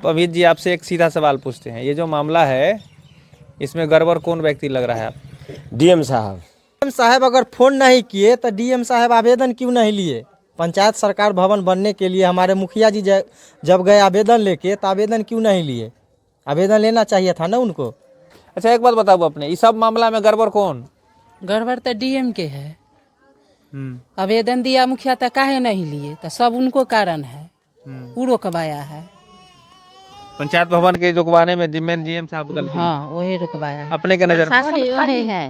अमित जी आपसे एक सीधा सवाल पूछते हैं, ये जो मामला है इसमें गड़बड़ कौन व्यक्ति लग रहा है आप? डीएम साहब। डीएम साहब अगर फोन नहीं किए तो डीएम साहब आवेदन क्यों नहीं लिए? पंचायत सरकार भवन बनने के लिए हमारे मुखिया जी जब गए आवेदन लेके तो आवेदन क्यों नहीं लिए? आवेदन लेना चाहिए था ना उनको। अच्छा एक बात बताओ अपने, इस सब मामला में गड़बड़ कौन? गड़बड़ तो डीएम के है। आवेदन दिया मुखिया तो काहे नहीं लिए? तो सब उनको कारण है, वो रुकवाया है। पंचायत भवन के रुकवाने में जिम्मेदार डीएम साहब गलती। हाँ वही रुकवाया है। अपने के नजर में वही है।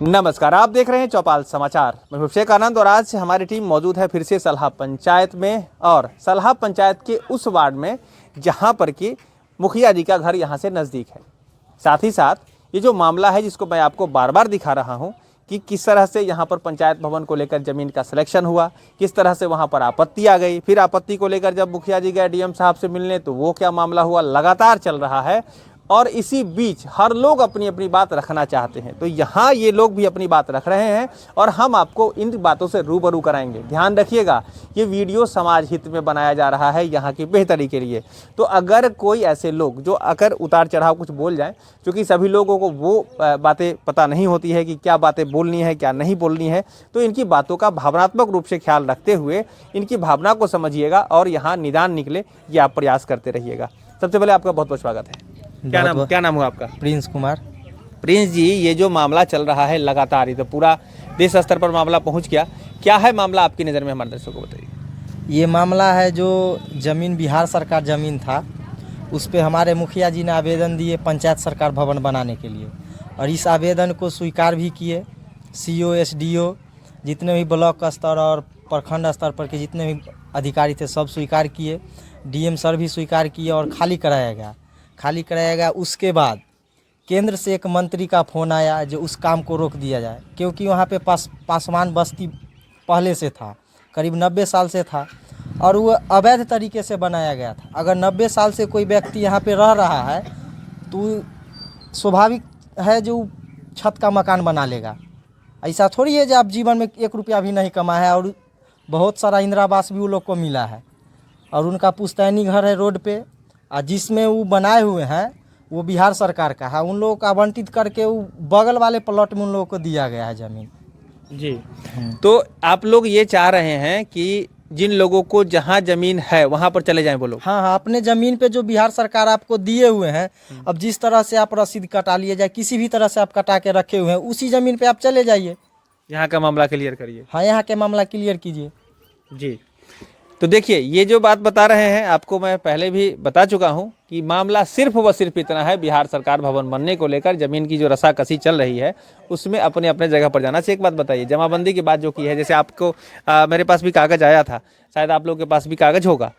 नमस्कार, आप देख रहे हैं चौपाल समाचार। मैं अभिषेक आनंद और आज हमारी टीम मौजूद है फिर से सलहा पंचायत में, और सलहा पंचायत के उस वार्ड में जहां पर कि मुखिया जी का घर यहां से नज़दीक है। साथ ही साथ ये जो मामला है जिसको मैं आपको बार बार दिखा रहा हूं कि किस तरह से यहाँ पर पंचायत भवन को लेकर ज़मीन का सिलेक्शन हुआ, किस तरह से वहाँ पर आपत्ति आ गई, फिर आपत्ति को लेकर जब मुखिया जी गए डीएम साहब से मिलने तो वो क्या मामला हुआ, लगातार चल रहा है। और इसी बीच हर लोग अपनी अपनी बात रखना चाहते हैं, तो यहाँ ये लोग भी अपनी बात रख रहे हैं और हम आपको इन बातों से रूबरू कराएंगे। ध्यान रखिएगा, ये वीडियो समाज हित में बनाया जा रहा है, यहाँ की बेहतरी के लिए। तो अगर कोई ऐसे लोग जो अगर उतार चढ़ाव कुछ बोल जाएं, क्योंकि सभी लोगों को वो बातें पता नहीं होती है कि क्या बातें बोलनी है क्या नहीं बोलनी है, तो इनकी बातों का भावनात्मक रूप से ख्याल रखते हुए इनकी भावना को समझिएगा और यहाँ निदान निकले ये आप प्रयास करते रहिएगा। सबसे पहले आपका बहुत बहुत स्वागत है। क्या नाम हुआ आपका? प्रिंस कुमार। प्रिंस जी, ये जो मामला चल रहा है लगातार, ये तो पूरा देश स्तर पर मामला पहुंच गया, क्या है मामला आपकी नज़र में, हमारे दर्शकों को बताइए। ये मामला है जो ज़मीन बिहार सरकार ज़मीन था, उस पर हमारे मुखिया जी ने आवेदन दिए पंचायत सरकार भवन बनाने के लिए, और इस आवेदन को स्वीकार भी किए। सीओ एसडीओ जितने भी ब्लॉक स्तर और प्रखंड स्तर पर के जितने भी अधिकारी थे सब स्वीकार किए। डीएम सर भी स्वीकार किए और खाली कराया गया। उसके बाद केंद्र से एक मंत्री का फ़ोन आया जो उस काम को रोक दिया जाए, क्योंकि वहाँ पे पासवान बस्ती पहले से था, करीब 90 साल से था और वो अवैध तरीके से बनाया गया था। अगर 90 साल से कोई व्यक्ति यहाँ पे रह रहा है तो स्वाभाविक है जो छत का मकान बना लेगा। ऐसा थोड़ी है जो आप जीवन में 1 रुपया भी नहीं कमाया है, और बहुत सारा इंदिरा आवास भी वो लोग को मिला है, और उनका पुश्तैनी घर है रोड पे, और जिसमें वो बनाए हुए हैं वो बिहार सरकार का है। उन लोगों को आवंटित करके वो बगल वाले प्लॉट में उन लोगों को दिया गया है ज़मीन जी। तो आप लोग ये चाह रहे हैं कि जिन लोगों को जहाँ ज़मीन है वहाँ पर चले जाएं वो लोग? हाँ, अपने ज़मीन पे जो बिहार सरकार आपको दिए हुए हैं, अब जिस तरह से आप रसीद कटा लिए जाए, किसी भी तरह से आप कटा के रखे हुए हैं, उसी ज़मीन पे आप चले जाइए। यहाँ का मामला क्लियर करिए। हाँ, यहाँ के मामला क्लियर कीजिए जी। तो देखिए, ये जो बात बता रहे हैं आपको मैं पहले भी बता चुका हूं कि मामला सिर्फ व सिर्फ इतना है, बिहार सरकार भवन बनने को लेकर ज़मीन की जो रसाकसी चल रही है उसमें अपने अपने जगह पर जाना। से एक बात बताइए, जमाबंदी की बात जो की है, जैसे आपको मेरे पास भी कागज़ आया था, शायद आप लोग के पास भी कागज़ होगा,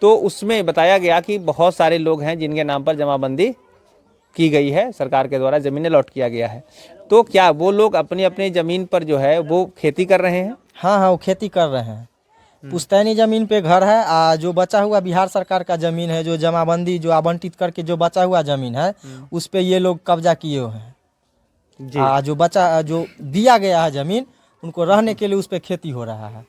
तो उसमें बताया गया कि बहुत सारे लोग हैं जिनके नाम पर जमाबंदी की गई है, सरकार के द्वारा ज़मीनें लॉट किया गया है। तो क्या वो लोग अपनी अपनी ज़मीन पर जो है वो खेती कर रहे हैं? हाँ, वो खेती कर रहे हैं। पुश्तैनी ज़मीन पे घर है, जो बचा हुआ बिहार सरकार का ज़मीन है, जो जमाबंदी जो आवंटित करके जो बचा हुआ ज़मीन है उस पे ये लोग कब्जा किए हुए हैं जी। जो दिया गया है ज़मीन उनको रहने के लिए उस पे खेती हो रहा है।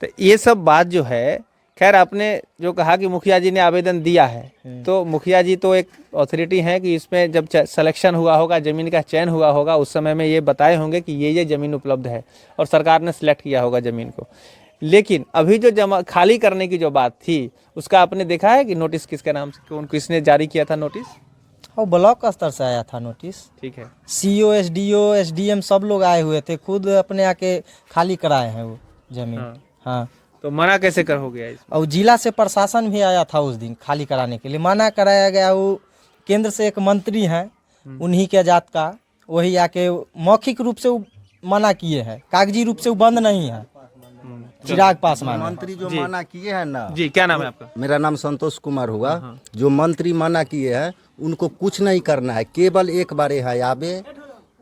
तो ये सब बात जो है, खैर आपने जो कहा कि मुखिया जी ने आवेदन दिया है, तो मुखिया जी तो एक अथॉरिटी हैं कि इसमें जब सिलेक्शन हुआ होगा, ज़मीन का चयन हुआ होगा, उस समय में ये बताए होंगे कि ये ज़मीन उपलब्ध है और सरकार ने सिलेक्ट किया होगा ज़मीन को। लेकिन अभी जो जमा खाली करने की जो बात थी उसका आपने देखा है कि नोटिस किसके नाम से, किसने जारी किया था नोटिस? वो ब्लॉक स्तर से आया था नोटिस। ठीक है। सीओ एसडीओ एसडीएम सब लोग आए हुए थे, खुद अपने आके खाली कराए हैं वो ज़मीन। हाँ। तो मना कैसे कर हो गया इसमें? और जिला से प्रशासन भी आया था उस दिन खाली कराने के लिए, मना कराया गया। वो केंद्र से एक मंत्री हैं उन्हीं के जात का, वही आके मौखिक रूप से वो मना किए हैं, कागजी रूप से वो बंद नहीं है। चिराग पासवान मंत्री जो मना किए हैं ना जी, क्या नाम है आपका? मेरा नाम संतोष कुमार हुआ। जो मंत्री मना किए हैं उनको कुछ नहीं करना है, केवल एक बार यहाँ आवे,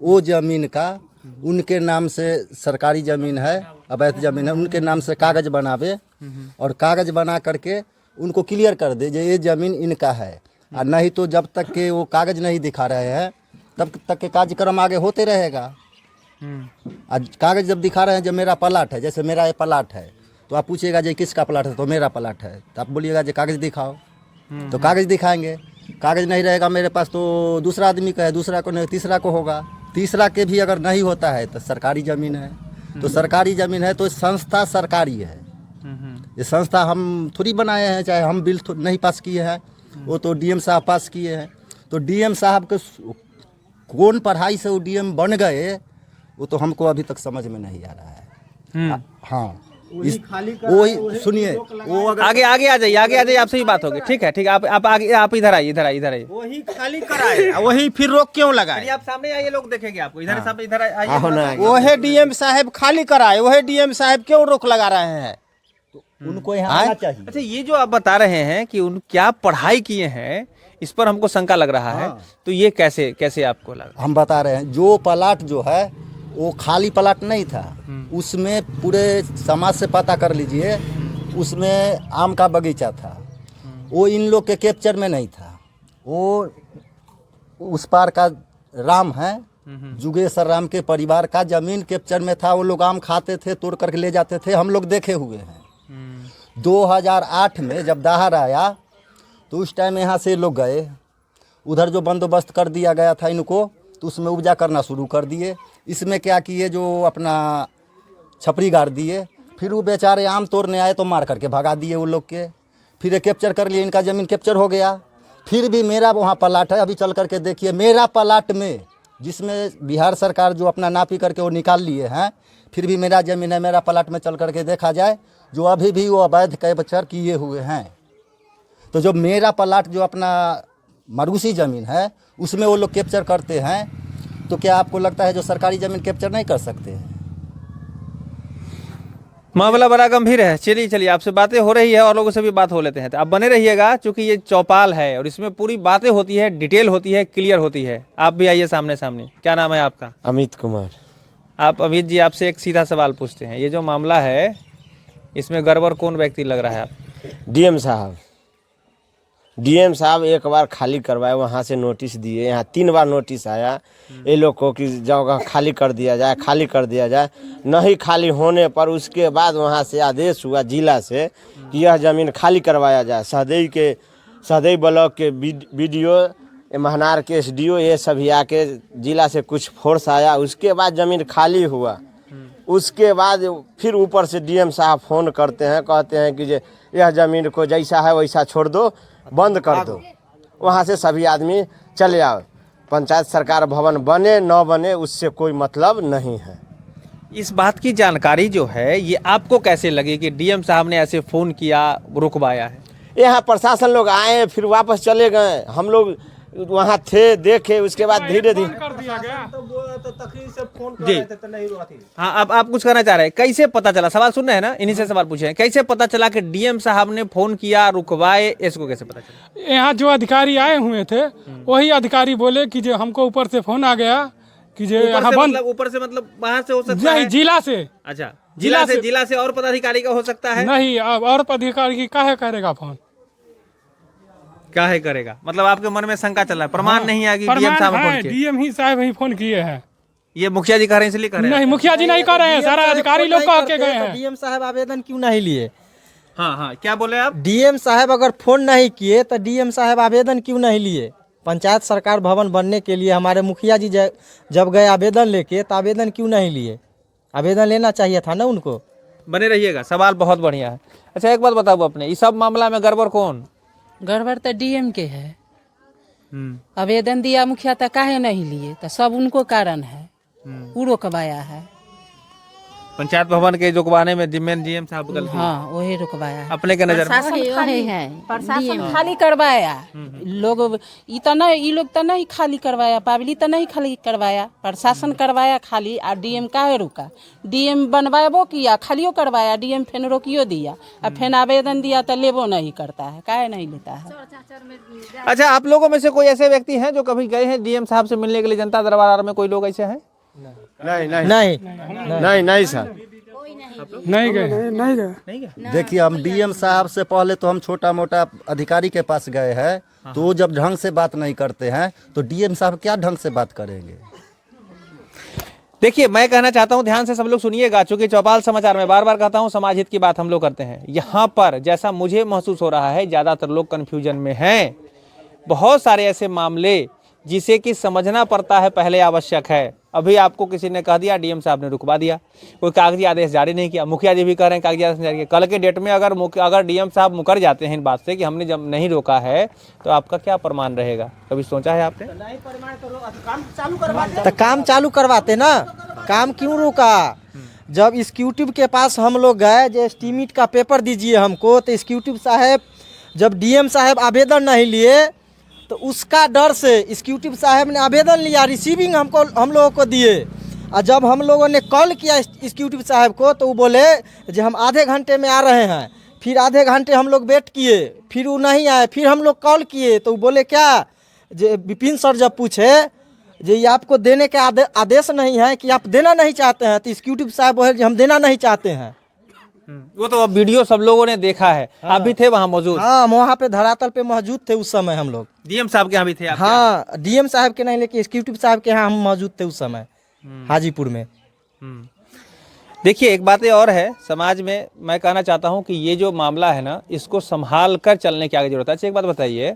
वो जमीन का उनके नाम से सरकारी ज़मीन है, अवैध ज़मीन है, उनके नाम से कागज़ बनावे और कागज़ बना करके उनको क्लियर कर दे ये ज़मीन इनका है। और नहीं तो जब तक के वो कागज़ नहीं दिखा रहे हैं तब तक के कार्यक्रम आगे होते रहेगा। आज कागज़ जब दिखा रहे हैं जब मेरा प्लाट है, जैसे मेरा ये प्लाट है तो आप पूछिएगा जी किसका प्लाट है, तो मेरा प्लाट है, तो आप बोलिएगा जी कागज़ दिखाओ, तो कागज़ दिखाएंगे। कागज़ नहीं रहेगा मेरे पास तो दूसरा आदमी का है, दूसरा को नहीं तीसरा को होगा, तीसरा के भी अगर नहीं होता है तो सरकारी ज़मीन है। तो सरकारी ज़मीन है तो संस्था सरकारी है। ये संस्था हम थोड़ी बनाए हैं, चाहे हम बिल नहीं पास किए हैं, वो तो डीएम साहब पास किए हैं। तो डीएम साहब के कौन पढ़ाई से वो डीएम बन गए वो तो हमको अभी तक समझ में नहीं आ रहा है। हाँ वही सुनिए, वो अगर आगे आगे आ जाइए, आगे आ जाइए, आपसे ही बात होगी। ठीक है, ठीक है, आप आगे, आप इधर आइए, इधर आइए, इधर आइए। वही खाली कराए वही फिर रोक क्यों लगाए? आप सामने आइए, लोग देखेंगे आपको। इधर सामने, इधर आइए। वही डीएम साहब खाली कराए, वही डीएम साहब क्यों रोक लगा रहे हैं? उनको यहाँ आना चाहिए। अच्छा, ये जो आप बता रहे हैं कि उन क्या पढ़ाई किए हैं, इस पर हमको शंका लग रहा है। तो ये कैसे कैसे आपको लगा? हम बता रहे हैं, जो प्लाट जो है वो खाली प्लाट नहीं था, उसमें पूरे समाज से पता कर लीजिए, उसमें आम का बगीचा था, वो इन लोग के कैप्चर में नहीं था। वो उस पार का राम है, जुगेश्वर राम के परिवार का ज़मीन कैप्चर में था। वो लोग आम खाते थे, तोड़ करके ले जाते थे, हम लोग देखे हुए हैं। 2008 में जब दहाड़ आया तो उस टाइम यहाँ से लोग गए, उधर जो बंदोबस्त कर दिया गया था इनको, तो उसमें उपजा करना शुरू कर दिए। इसमें क्या किए, जो अपना छपरी गाड़ दिए, फिर वो बेचारे आम तोड़ने आए तो मार करके भगा दिए वो लोग के। फिर ये कैप्चर कर लिए, इनका ज़मीन कैप्चर हो गया। फिर भी मेरा वहाँ प्लाट है, अभी चल करके देखिए मेरा प्लाट में, जिसमें बिहार सरकार जो अपना नापी करके वो निकाल लिए हैं, फिर भी मेरा ज़मीन है। मेरा प्लाट में चल करके देखा जाए जो अभी भी वो अवैध कैप्चर किए हुए हैं। तो जो मेरा प्लाट जो अपना मरूसी ज़मीन है उसमें वो लोग कैप्चर करते हैं, तो क्या आपको लगता है जो सरकारी ज़मीन कैप्चर नहीं कर सकते हैं? मामला बड़ा गंभीर है। चलिए चलिए, आपसे बातें हो रही है और लोगों से भी बात हो लेते हैं। तो आप बने रहिएगा, क्योंकि ये चौपाल है और इसमें पूरी बातें होती है, डिटेल होती है, क्लियर होती है। आप भी आइए सामने सामने। क्या नाम है आपका? अमित कुमार। आप अमित जी, आपसे एक सीधा सवाल पूछते हैं। ये जो मामला है इसमें गड़बड़ कौन व्यक्ति लग रहा है आप? डीएम साहब। डीएम साहब एक बार खाली करवाए, वहाँ से नोटिस दिए, यहाँ 3 बार नोटिस आया ये लोग को कि जगह खाली कर दिया जाए, खाली कर दिया जाए। नहीं खाली होने पर उसके बाद वहाँ से आदेश हुआ जिला से कि यह ज़मीन खाली करवाया जाए। सहदेई ब्लॉक के बीडीओ, महनार के एसडीओ, ये सभी आके जिला से कुछ फोर्स आया, उसके बाद ज़मीन खाली हुआ। उसके बाद फिर ऊपर से डीएम साहब फ़ोन करते हैं, कहते हैं कि यह ज़मीन को जैसा है वैसा छोड़ दो, बंद कर दो, वहाँ से सभी आदमी चले आओ। पंचायत सरकार भवन बने न बने उससे कोई मतलब नहीं है। इस बात की जानकारी जो है ये आपको कैसे लगी कि डीएम साहब ने ऐसे फ़ोन किया, रुकवाया है? यहाँ प्रशासन लोग आए फिर वापस चले गए, हम लोग वहाँ थे, देखे, उसके बाद धीरे धीरे जी। हाँ, अब आप कुछ कहना चाह रहे हैं, कैसे पता चला? सवाल सुन रहे हैं ना, इन्हीं से सवाल पूछे हैं। कैसे पता चला कि डीएम साहब ने फोन किया, रुकवाए? इसको कैसे पता चला? यहाँ जो अधिकारी आए हुए थे वही अधिकारी बोले कि जो हमको ऊपर से फोन आ गया कि जो यहाँ बंद। ऊपर से मतलब बाहर से हो सकता है? जिला से। अच्छा, जिला से और पदाधिकारी का हो सकता है? नहीं, अब और पदाधिकारी की काहे करेगा फोन? काहे करेगा मतलब आपके मन में शंका चल रहा है, प्रमाण नहीं आएगी? डीएम साहब फोन किए, डीएम ही साहब ही फोन किए हैं। ये मुखिया जी कह रहे हैं इसलिए कह रहे हैं? नहीं, मुखिया जी नहीं कर रहे हैं, सारा अधिकारी लोग कह के गए हैं। डीएम साहब आवेदन क्यों नहीं लिए? हाँ हाँ, क्या बोले आप? डीएम साहब अगर फोन नहीं किए तो डीएम साहब आवेदन क्यों नहीं लिए? पंचायत सरकार भवन बनने के लिए हमारे मुखिया जी जब गए आवेदन लेके, तो आवेदन क्यों नहीं लिए? आवेदन लेना चाहिए था ना उनको। बने रहिएगा, सवाल बहुत बढ़िया है। अच्छा, एक बात बताओ, अपने इस सब मामला में गड़बड़ कौन? गड़बड़ तो डीएम के है। आवेदन दिया मुखिया तो काहे नहीं लिए? तो सब उनको कारण है, वो रुकवाया है। पंचायत भवन के रुकवाने में जिम्मेदार डीएम साहब गलती? हाँ, वही रुकवाया है। अपने के नजर में प्रशासन खाली करवाया लोग। ई लोग तो नहीं खाली करवाया, पब्लिक तो नहीं खाली करवाया, प्रशासन करवाया खाली। और डीएम काहे रुका? डीएम बनवाबो किया, खालियो करवाया, डीएम फिर रोकियो दिया, और फिर आवेदन दिया तो लेबो नहीं करता है। काहे नहीं लेता है? अच्छा, आप लोगों में से कोई ऐसे व्यक्ति हैं जो कभी गए हैं डीएम साहब से मिलने के लिए जनता दरबार में? कोई लोग ऐसे हैं? नहीं नहीं नहीं नहीं नहीं सर नहीं गए। देखिए, हम डीएम साहब से पहले तो हम छोटा मोटा अधिकारी के पास गए हैं, तो वो जब ढंग से बात नहीं करते हैं तो डीएम साहब क्या ढंग से बात करेंगे। देखिए, मैं कहना चाहता हूं, ध्यान से सब लोग सुनिएगा, चूंकि चौपाल समाचार में बार बार कहता हूं समाज हित की बात हम लोग करते हैं। यहाँ पर जैसा मुझे महसूस हो रहा है, ज़्यादातर लोग कन्फ्यूजन में हैं। बहुत सारे ऐसे मामले जिसे कि समझना पड़ता है, पहले आवश्यक है। अभी आपको किसी ने कह दिया, डीएम साहब ने रुकवा दिया, कोई कागजी आदेश जारी नहीं किया। मुखिया जी भी कह रहे हैं कागजी आदेश जारी किया। कल के डेट में अगर डीएम साहब मुकर जाते हैं इन बात से कि हमने जब नहीं रोका है, तो आपका क्या प्रमाण रहेगा? कभी सोचा है आपने? तो काम चालू करवाते ना, काम क्यों रोका? जब एग्जीक्यूटिव के पास हम लोग गए, जो एस्टीमेट का पेपर दीजिए हमको, तो एग्जीक्यूटिव साहब जब डीएम साहब आवेदन नहीं लिए तो उसका डर से एग्जीक्यूटिव साहब ने आवेदन लिया, रिसीविंग हम लोगों को दिए। और जब हम लोगों ने कॉल किया एग्जीक्यूटिव साहब को, तो वो बोले कि हम आधे घंटे में आ रहे हैं। फिर आधे घंटे हम लोग वेट किए, फिर वो नहीं आए। फिर हम लोग कॉल किए तो वो बोले क्या, जो विपिन सर जब पूछे जो ये आपको देने के आदेश नहीं है कि आप देना नहीं चाहते हैं, तो एग्जीक्यूटिव साहब बोले हम देना नहीं चाहते हैं। वो तो अब वीडियो सब लोगों ने देखा है। आप भी थे वहाँ मौजूद? हाँ, वहाँ पे धरातल पे मौजूद थे उस समय हम लोग। डीएम साहब के यहाँ भी थे आप? हाँ, डीएम साहब के नहीं, लेकिन एग्जीक्यूटिव साहब के यहाँ हम मौजूद थे उस समय हाजीपुर में। देखिए, एक बात और है, समाज में मैं कहना चाहता हूँ कि ये जो मामला है ना, इसको संभाल कर चलने की आगे जरूरत है। अच्छा, एक बात बताइए,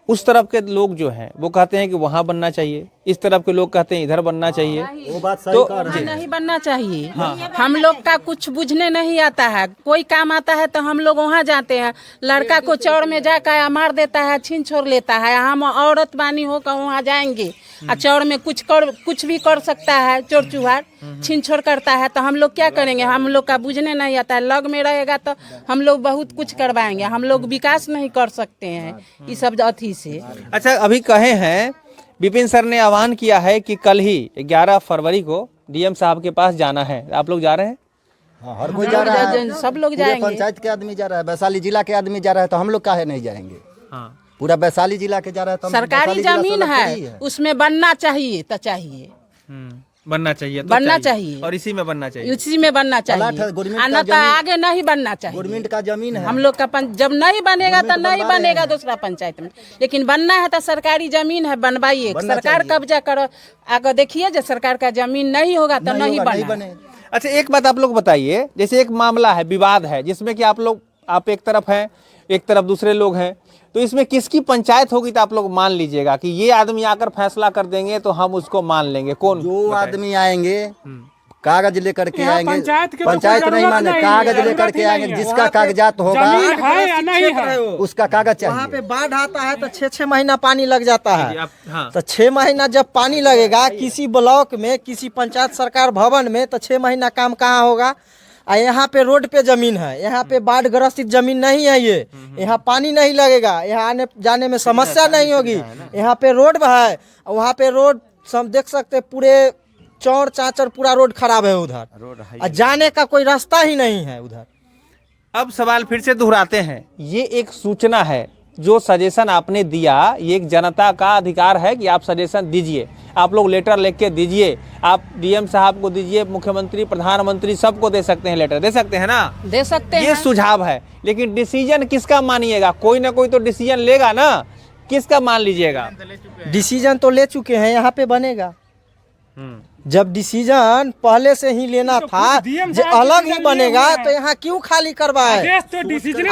उस तरफ के लोग जो हैं वो कहते हैं कि वहाँ बनना चाहिए, इस तरफ के लोग कहते हैं इधर बनना चाहिए। वो बात सही तो कह रहे हैं। नहीं बनना चाहिए। हम लोग का कुछ बुझने नहीं आता है। कोई काम आता है तो हम लोग वहाँ जाते हैं। लड़का को चौड़ में जाकर मार देता है, छीन छोड़ लेता है। हम औरत बानी होकर वहाँ जाएंगे और चौड़ में कुछ भी कर सकता है, चोर चुहार छीन छोड़ करता है, तो हम लोग क्या करेंगे? हम लोग का बुझने नहीं आता है। लग में रहेगा तो हम लोग बहुत कुछ करवाएंगे। हम लोग विकास नहीं कर सकते हैं ये सब अथी से। अच्छा, अभी कहे हैं विपिन सर ने आह्वान किया है कि कल ही 11 फरवरी को डीएम साहब के पास जाना है। आप लोग जा रहे हैं? हाँ, हर कोई जा रहा है, सब लोग पूरे जाएंगे। पंचायत के आदमी जा रहा है, वैशाली जिला के आदमी जा रहा है, तो हम लोग काहे नहीं जाएंगे? हाँ। पूरा वैशाली जिला के जा रहा है तो हम सरकारी वैशाली जिला से जमीन अलग थोड़ी है, उसमें बनना चाहिए तो चाहिए, बनना चाहिए तो बनना चाहिए। और इसी में बनना चाहिए। उसी में बनना प्लाट है, चाहिए, गवर्नमेंट आना का तो जमीन- आगे नहीं बनना चाहिए। गवर्नमेंट का जमीन है। हम लोग का जब नहीं बनेगा तो गवर्नमेंट नहीं बनवा रहे बनेगा हैं। दूसरा पंचायत में, लेकिन बनना है तो सरकारी जमीन है, बनवाइए। बनना सरकार चाहिए। कब्जा करो, आगे देखिए जब सरकार का जमीन नहीं होगा तो नहीं होगा, नहीं बना। बने। अच्छा, एक बात आप लोग बताइए, जैसे एक मामला है, विवाद है, जिसमें कि आप एक तरफ हैं, एक तरफ दूसरे लोग हैं, तो इसमें किसकी पंचायत होगी तो आप लोग मान लीजिएगा कि ये आदमी आकर फैसला कर देंगे तो हम उसको मान लेंगे? कौन? जो आदमी आएंगे कागज लेकर के यहाँ आएंगे, पंचायत के तो पंचायत कोई नहीं जरूरत माने, नहीं है, कागज जरूरत लेकर के ही आएंगे, नहीं है। जिसका कागजात होगा जमीन है या नहीं है, उसका कागज वहाँ पे चाहिए। बाढ़ आता है तो 6-6 महीना पानी लग जाता है। हाँ। तो 6 महीना जब पानी लगेगा किसी ब्लॉक में, किसी पंचायत सरकार भवन में, तो 6 महीना काम कहाँ होगा? और यहाँ पे रोड पे जमीन है, यहाँ पे बाढ़ ग्रसित जमीन नहीं है, ये यहाँ पानी नहीं लगेगा, यहाँ आने जाने में समस्या नहीं होगी। यहाँ पे रोड है, वहाँ पे रोड सब देख सकते हैं, पूरे चौड़ चाचर पूरा रोड खराब है उधर, और जाने का कोई रास्ता ही नहीं है उधर। अब सवाल फिर से दोहराते हैं, ये एक सूचना है, जो सजेशन आपने दिया, ये एक जनता का अधिकार है कि आप सजेशन दीजिए। आप लोग लेटर लिख के दीजिए, आप डीएम साहब को दीजिए, मुख्यमंत्री, प्रधानमंत्री सबको दे सकते हैं, लेटर दे सकते हैं ना, दे सकते ये हैं। सुझाव है। लेकिन डिसीजन किसका मानिएगा? कोई ना कोई तो डिसीजन लेगा ना, किसका मान लीजिएगा? डिसीजन तो ले चुके हैं, यहाँ पे बनेगा। जब डिसीजन पहले से ही लेना था, DM जो साहब अलग डिसीजन ही बनेगा, लिए हुए तो यहाँ क्यों खाली करवाए? आदेश तो डिसीजन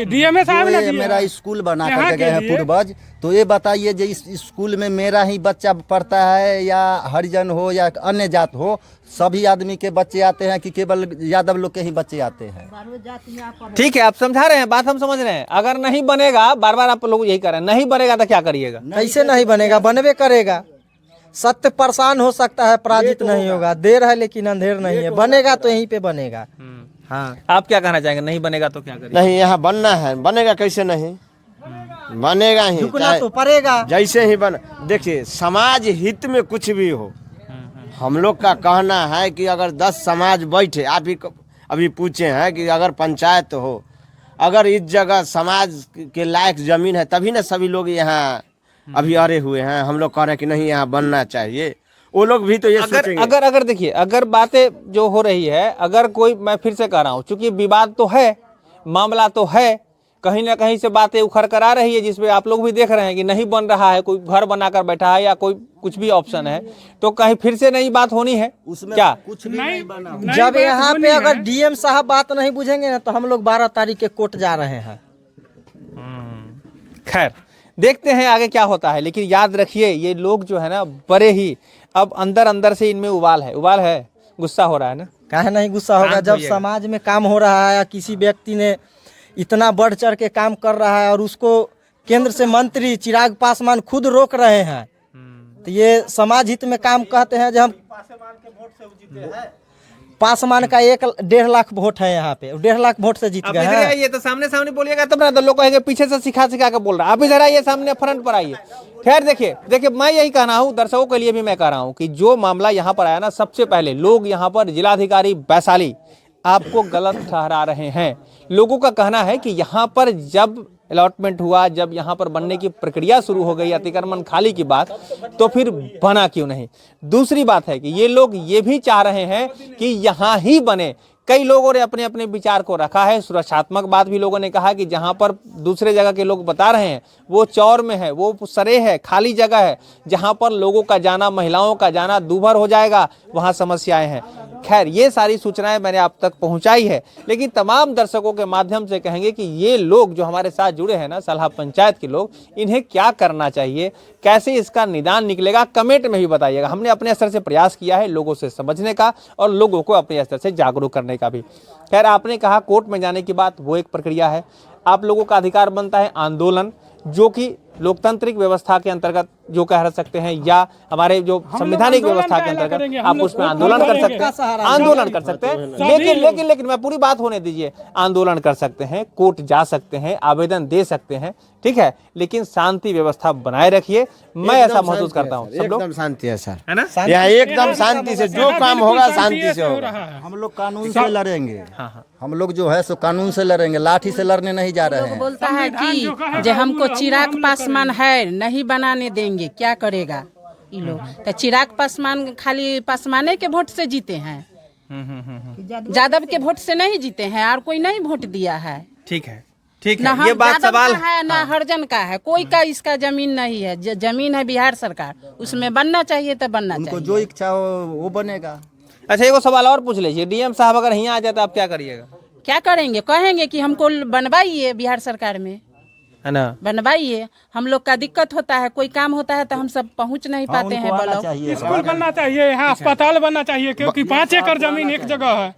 डीएमए साहब ने जो ये दिया मेरा है। स्कूल बना यहाँ करके के गए हैं लिए- पूर्वज, तो ये बताइए जो इस स्कूल में मेरा ही बच्चा पढ़ता है, या हरिजन हो या अन्य जात हो, सभी आदमी के बच्चे आते हैं कि केवल यादव लोग के ही बच्चे आते हैं? ठीक है, आप समझा रहे हैं, बात हम समझ रहे हैं। अगर नहीं बनेगा, बार बार आप लोग यही कर रहे हैं, नहीं बनेगा तो क्या करिएगा? कैसे नहीं बनेगा? बनवे करेगा। सत्य परेशान हो सकता है, पराजित नहीं होगा। देर है लेकिन अंधेर नहीं है, बनेगा तो यहीं पे बनेगा। हाँ, आप क्या कहना चाहेंगे? नहीं बनेगा तो क्या करिएगा? नहीं, यहाँ बनना है, बनेगा कैसे नहीं? बनेगा ही, झुकना चाहे तो पड़ेगा। जैसे ही बन। देखिए, समाज हित में कुछ भी हो, हम लोग का कहना है कि अगर 10 समाज बैठे, आप ही अभी पूछे हैं कि अगर पंचायत हो, अगर इस जगह समाज के लायक जमीन है, तभी ना सभी लोग यहाँ अभी अरे हुए हैं। हम लोग कह रहे हैं कि नहीं, यहाँ बनना चाहिए। वो लोग भी तो ये अगर सोचेंगे। अगर अगर देखिए, अगर बातें जो हो रही है, अगर कोई, मैं फिर से कह रहा हूँ, चूंकि विवाद तो है, मामला तो है, कहीं ना कहीं से बातें उखड़ कर आ रही है, जिसमें आप लोग भी देख रहे हैं कि नहीं बन रहा है, कोई घर बनाकर बैठा है या कोई कुछ भी ऑप्शन है, तो कहीं फिर से नई बात होनी है उसमें क्या? कुछ भी नहीं बना। जब यहाँ पे अगर डीएम साहब बात नहीं बुझेंगे ना तो हम लोग 12 तारीख के कोर्ट जा रहे हैं। खैर, देखते हैं आगे क्या होता है, लेकिन याद रखिए ये लोग जो है ना बड़े ही अब अंदर अंदर से इनमें उबाल है, गुस्सा हो रहा है ना। काहे नहीं गुस्सा होगा शांत जब होइएगा। समाज में काम हो रहा है या किसी व्यक्ति ने इतना बढ़ चढ़ के काम कर रहा है और उसको केंद्र से मंत्री चिराग पासवान खुद रोक रहे हैं, तो ये समाज हित में काम कहते हैं। जब हम पासवान का 1.5 लाख वोट है यहाँ पे, 1.5 लाख वोट से जीत अब गए इधर हैं। आइए तो सामने बोलिएगा तब ना, तो लोग कहेंगे पीछे से सिखा के बोल रहा है। आप इधर आइए, सामने फ्रंट पर आइए। खैर देखिए, मैं यही कह रहा हूँ, दर्शकों के लिए भी मैं कह रहा हूँ कि जो मामला यहाँ पर आया ना, सबसे पहले लोग यहाँ पर जिलाधिकारी वैशाली आपको गलत ठहरा रहे हैं। लोगों का कहना है कि यहाँ पर जब अलॉटमेंट हुआ, जब यहाँ पर बनने की प्रक्रिया शुरू हो गई, अतिक्रमण खाली की बात, तो फिर बना क्यों नहीं। दूसरी बात है कि ये लोग ये भी चाह रहे हैं कि यहाँ ही बने। कई लोगों ने अपने अपने विचार को रखा है, सुरक्षात्मक बात भी लोगों ने कहा कि जहाँ पर दूसरे जगह के लोग बता रहे हैं वो चौर में है, वो सरे है, खाली जगह है, जहाँ पर लोगों का जाना, महिलाओं का जाना दूभर हो जाएगा, वहाँ समस्याएं हैं। खैर, ये सारी सूचनाएं मैंने आप तक पहुंचाई है, लेकिन तमाम दर्शकों के माध्यम से कहेंगे कि ये लोग जो हमारे साथ जुड़े हैं ना, सलहा पंचायत के लोग, इन्हें क्या करना चाहिए, कैसे इसका निदान निकलेगा, कमेंट में भी बताइएगा। हमने अपने स्तर से प्रयास किया है लोगों से समझने का और लोगों को अपने स्तर से जागरूक करने का भी। खैर, आपने कहा कोर्ट में जाने की बात, वो एक प्रक्रिया है। आप लोगों का अधिकार बनता है आंदोलन, जो कि लोकतांत्रिक व्यवस्था के अंतर्गत जो कह सकते हैं, या हमारे जो संवैधानिक व्यवस्था के अंतर्गत आप उसमें आंदोलन कर सकते हैं, लेकिन मैं पूरी बात होने दीजिए। आंदोलन कर सकते हैं, कोर्ट जा सकते हैं, आवेदन दे सकते हैं, ठीक है, लेकिन शांति व्यवस्था बनाए रखिए। मैं ऐसा महसूस करता हूँ, सब लोग एकदम शांति है सर, है ना। यहाँ एकदम शांति से जो काम होगा शांति से होगा। हम लोग कानून से लड़ेंगे। हम लोग जो है सो कानून से लड़ेंगे, लाठी से लड़ने नहीं जा रहे हैं। बोलता है कि जो हमको चिराग पासवान है नहीं बनाने देंगे, क्या करेगा ये लोग। तो चिराग पासवान खाली पासवाने के वोट से जीते हैं, यादव के वोट से नहीं जीते हैं, और कोई नहीं वोट दिया है। ठीक है, ठीक ना है, ये हम बात यादव सवाल का है ना हरजन का है, कोई का इसका जमीन नहीं है। जमीन है बिहार सरकार, उसमें बनना चाहिए तो बनना उनको चाहिए। जो इच्छा हो वो बनेगा। अच्छा, एगो सवाल और पूछ लीजिए, डीएम साहब अगर यहाँ आ जाए तो आप क्या करिएगा? क्या करेंगे, कहेंगे कि हमको बनवाइए, बिहार सरकार में है ना, बनवाइए। हम लोग का दिक्कत होता है, कोई काम होता है तो हम सब पहुंच नहीं पाते हैं। आना ब्लॉक चाहिए। स्कूल बनना चाहिए, यहाँ अस्पताल बनना चाहिए, क्योंकि 5 एकड़ जमीन एक जगह है।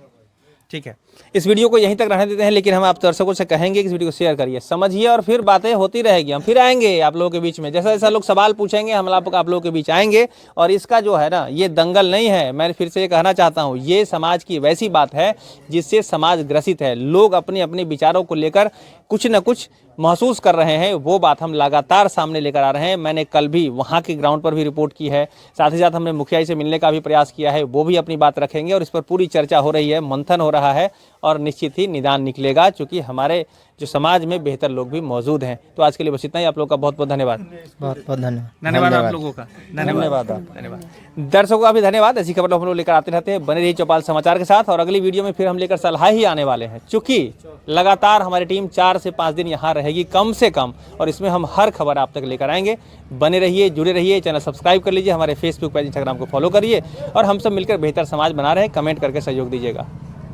ठीक है, इस वीडियो को यहीं तक रहने देते हैं, लेकिन हम आप दर्शकों से कहेंगे कि इस वीडियो को शेयर करिए, समझिए, और फिर बातें होती रहेगी। हम फिर आएंगे आप लोगों के बीच में, जैसा जैसा लोग सवाल पूछेंगे हम आप लोगों के बीच आएंगे। और इसका जो है ना, ये दंगल नहीं है, मैं फिर से ये कहना चाहता हूँ, ये समाज की वैसी बात है जिससे समाज ग्रसित है। लोग अपने अपने विचारों को लेकर कुछ न कुछ महसूस कर रहे हैं, वो बात हम लगातार सामने लेकर आ रहे हैं। मैंने कल भी वहाँ के ग्राउंड पर भी रिपोर्ट की है, साथ ही साथ हमने मुखिया जी से मिलने का भी प्रयास किया है, वो भी अपनी बात रखेंगे और इस पर पूरी चर्चा हो रही है, मंथन हो रहा है और निश्चित ही निदान निकलेगा, क्योंकि हमारे जो समाज में बेहतर लोग भी मौजूद हैं। तो आज के लिए बस इतना ही। आप लोग का बहुत बहुत धन्यवाद। बहुत बहुत धन्यवाद। धन्यवाद आप लोगों का, धन्यवाद। दर्शकों का भी धन्यवाद। ऐसी खबर हम लोग लेकर आते रहते हैं। बने रहिए चौपाल समाचार के साथ, और अगली वीडियो में फिर हम लेकर सलाह ही आने वाले हैं, चूँकि लगातार हमारी टीम 4 से 5 दिन यहाँ रहेगी कम से कम, और इसमें हम हर खबर आप तक लेकर आएंगे। बने रहिए, जुड़े रहिए, चैनल सब्सक्राइब कर लीजिए, हमारे फेसबुक पेज, इंस्टाग्राम को फॉलो करिए, और हम सब मिलकर बेहतर समाज बना रहे हैं। कमेंट करके सहयोग दीजिएगा।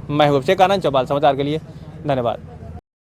मैं हूं अभिषेक आनंद, चौपाल समाचार के लिए धन्यवाद।